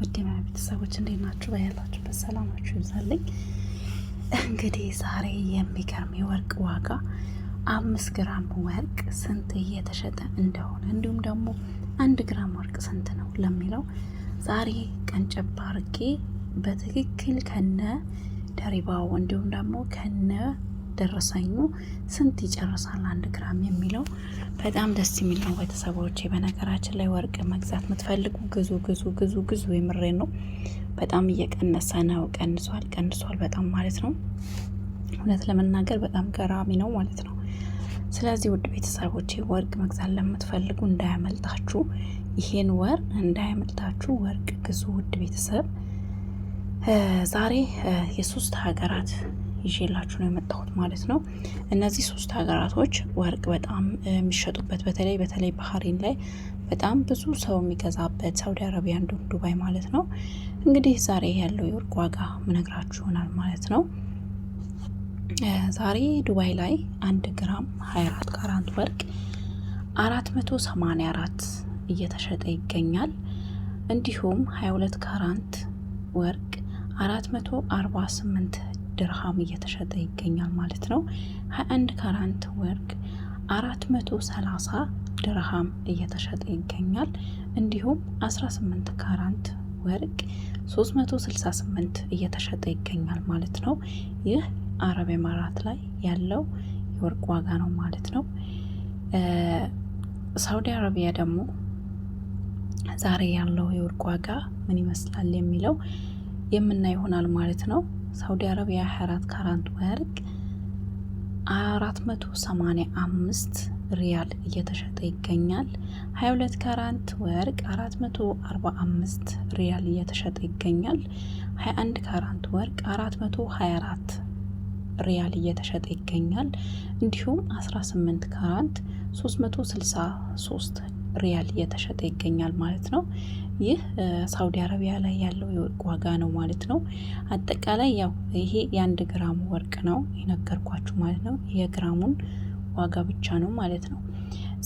ውድና ቤተሰቦች እንዴት ናችሁ? ያላችሁበት ሰላማችሁ ይብዛልኝ። እንግዲህ ዛሬ የሚገርም የወርቅ ዋጋ 5 ግራም ወርቅ ስንት እየተሸጠ እንደሆነ እንዲሁም ደግሞ 1 ግራም ወርቅ ስንት ነው ለሚለው ዛሬ ቀንጨብ አድርጌ በትክክል ከነ ደሪባው እንዲሁም ደግሞ ከነ ደረሰኙ ስንት ይጨርሳል 1 ግራም የሚለው በጣም ደስ የሚል ነው። ቤተሰቦቼ በነገራችን ላይ ወርቅ መግዛት የምትፈልጉ ግዙ የምሬ ነው። በጣም እየቀነሰ ነው። ቀንሷል በጣም ማለት ነው። እውነት ለመናገር በጣም ገራሚ ነው ማለት ነው። ስለዚህ ውድ ቤተሰቦቼ ወርቅ መግዛት ለምትፈልጉ እንዳያመልጣችሁ፣ ይሄን ወር እንዳያመልጣችሁ ወርቅ ግዙ ውድ ቤተሰብ። ዛሬ የሶስት ሀገራት ይዤላችሁ ነው የመጣሁት ማለት ነው። እነዚህ 3 ሀገራቶች ወርቅ በጣም የሚሸጡበት በተለይ ባህሬን ላይ በጣም ብዙ ሰው የሚገዛበት፣ ሳውዲ አረቢያ እንዲሁም ዱባይ ማለት ነው። እንግዲህ ዛሬ ያለው የወርቅ ዋጋ ምነግራችሁ ይሆናል ማለት ነው። ዛሬ ዱባይ ላይ 1 ግራም 24 ካራንት ወርቅ 484 እየተሸጠ ይገኛል። እንዲሁም 22 ካራንት ወርቅ 448 ድርሃም እየተሸጠ ይገኛል ማለት ነው። 21 ካራንት ወርቅ 430 ድርሃም እየተሸጠ ይገኛል። እንዲሁም 18 ካራንት ወርቅ 368 እየተሸጠ ይገኛል ማለት ነው። ይህ አረብ ኤማራት ላይ ያለው የወርቅ ዋጋ ነው ማለት ነው። ሳውዲ አረቢያ ደግሞ ዛሬ ያለው የወርቅ ዋጋ ምን ይመስላል የሚለው የምናይ ይሆናል ማለት ነው። ሳውዲ አረቢያ 24 ካራንት ወርቅ 485 ሪያል እየተሸጠ ይገኛል። 22 ካራንት ወርቅ 445 ሪያል እየተሸጠ ይገኛል። 21 ካራንት ወርቅ 424 ሪያል እየተሸጠ ይገኛል። እንዲሁም 18 ካራንት 363 ሪያል እየተሸጠ ይገኛል ማለት ነው። ይህ ሳውዲ አረቢያ ላይ ያለው የወርቅ ዋጋ ነው ማለት ነው። አጠቃላይ ያው ይሄ የ1 ግራም ወርቅ ነው የነገርኳችሁ ማለት ነው። የግራሙን ዋጋ ብቻ ነው ማለት ነው።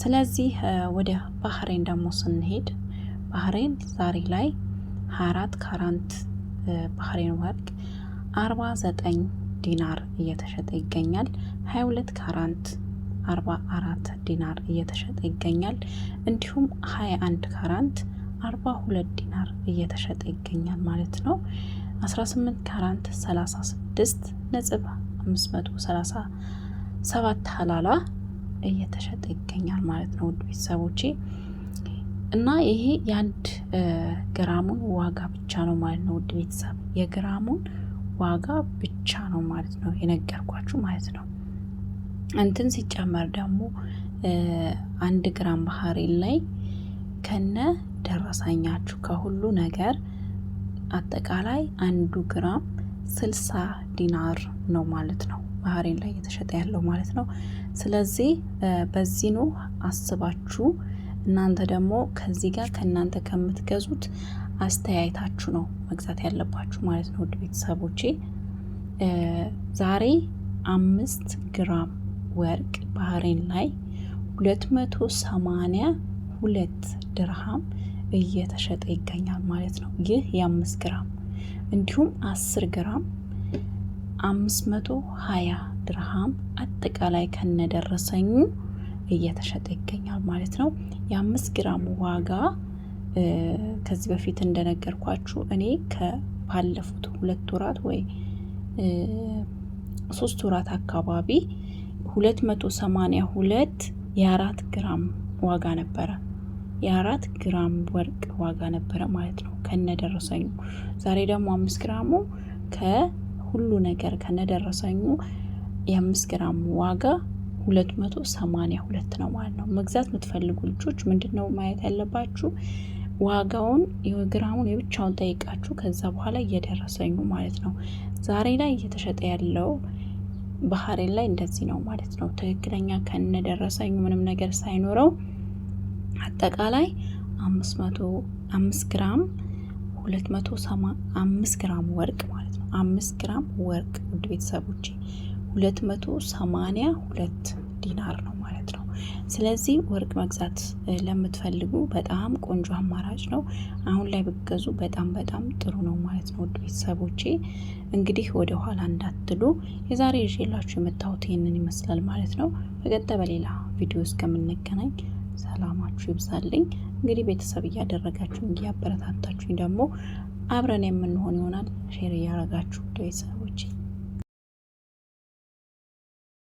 ስለዚህ ወደ ባህሬን ደግሞ ስንሄድ ባህሬን ዛሬ ላይ 24 ካራንት ባህሬን ወርቅ 49 ዲናር እየተሸጠ ይገኛል። 22 ካራንት 44 ዲናር እየተሸጠ ይገኛል። እንዲሁም 21 ካራንት 42 ዲናር እየተሸጠ ይገኛል ማለት ነው። 18 ካራንት 36.537 ሀላላ እየተሸጠ ይገኛል ማለት ነው ውድ ቤተሰቦቼ። እና ይሄ የ1 ግራሙን ዋጋ ብቻ ነው ማለት ነው ውድ ቤተሰብ። የግራሙን ዋጋ ብቻ ነው ማለት ነው የነገርኳችሁ ማለት ነው። እንትን ሲጨመር ደግሞ 1 ግራም ባህሬን ላይ ከነ ደረሰኛችሁ ከሁሉ ነገር አጠቃላይ 1 ግራም 60 ዲናር ነው ማለት ነው ባህሬን ላይ እየተሸጠ ያለው ማለት ነው። ስለዚህ በዚህ ነው አስባችሁ እናንተ ደግሞ ከዚህ ጋር ከእናንተ ከምትገዙት አስተያየታችሁ ነው መግዛት ያለባችሁ ማለት ነው ውድ ቤተሰቦቼ። ዛሬ 5 ግራም ወርቅ ባህሬን ላይ 282 ድርሃም እየተሸጠ ይገኛል ማለት ነው። ይህ የ5 ግራም እንዲሁም 10 ግራም 520 ድርሃም አጠቃላይ ከነደረሰኙ እየተሸጠ ይገኛል ማለት ነው። የ5 ግራም ዋጋ ከዚህ በፊት እንደነገርኳችሁ እኔ ከባለፉት 2 ወራት ወይ 3 ወራት አካባቢ 282 የ4 ግራም ዋጋ ነበረ። የ4 ግራም ወርቅ ዋጋ ነበረ ማለት ነው ከነደረሰኙ። ዛሬ ደግሞ 5 ግራሙ ከሁሉ ነገር ከነደረሰኙ የ5 ግራም ዋጋ 282 ነው ማለት ነው። መግዛት የምትፈልጉ ልጆች ምንድነው ማየት ያለባችሁ? ዋጋውን የግራሙን የብቻውን ጠይቃችሁ ከዛ በኋላ እየደረሰኙ ማለት ነው። ዛሬ ላይ እየተሸጠ ያለው ባህሬን ላይ እንደዚህ ነው ማለት ነው። ትክክለኛ ከነደረሰኙ ምንም ነገር ሳይኖረው አጠቃላይ 5 ግራም 285 ግራም ወርቅ ማለት ነው። 5 ግራም ወርቅ ውድ ቤተሰቦቼ 282 ዲናር ነው ማለት ነው። ስለዚህ ወርቅ መግዛት ለምትፈልጉ በጣም ቆንጆ አማራጭ ነው። አሁን ላይ ብትገዙ በጣም ጥሩ ነው ማለት ነው። ውድ ቤተሰቦቼ እንግዲህ ወደ ኋላ እንዳትሉ የዛሬ ይዤላችሁ የመጣሁት ይሄንን ይመስላል ማለት ነው። በቀጣይ በሌላ ቪዲዮ እስከምንገናኝ ሰላማችሁ ይብዛልኝ። እንግዲህ ቤተሰብ እያደረጋችሁ እያበረታታችሁኝ ደግሞ አብረን የምንሆን ይሆናል። ሼር እያደረጋችሁ ቤተሰቦቼ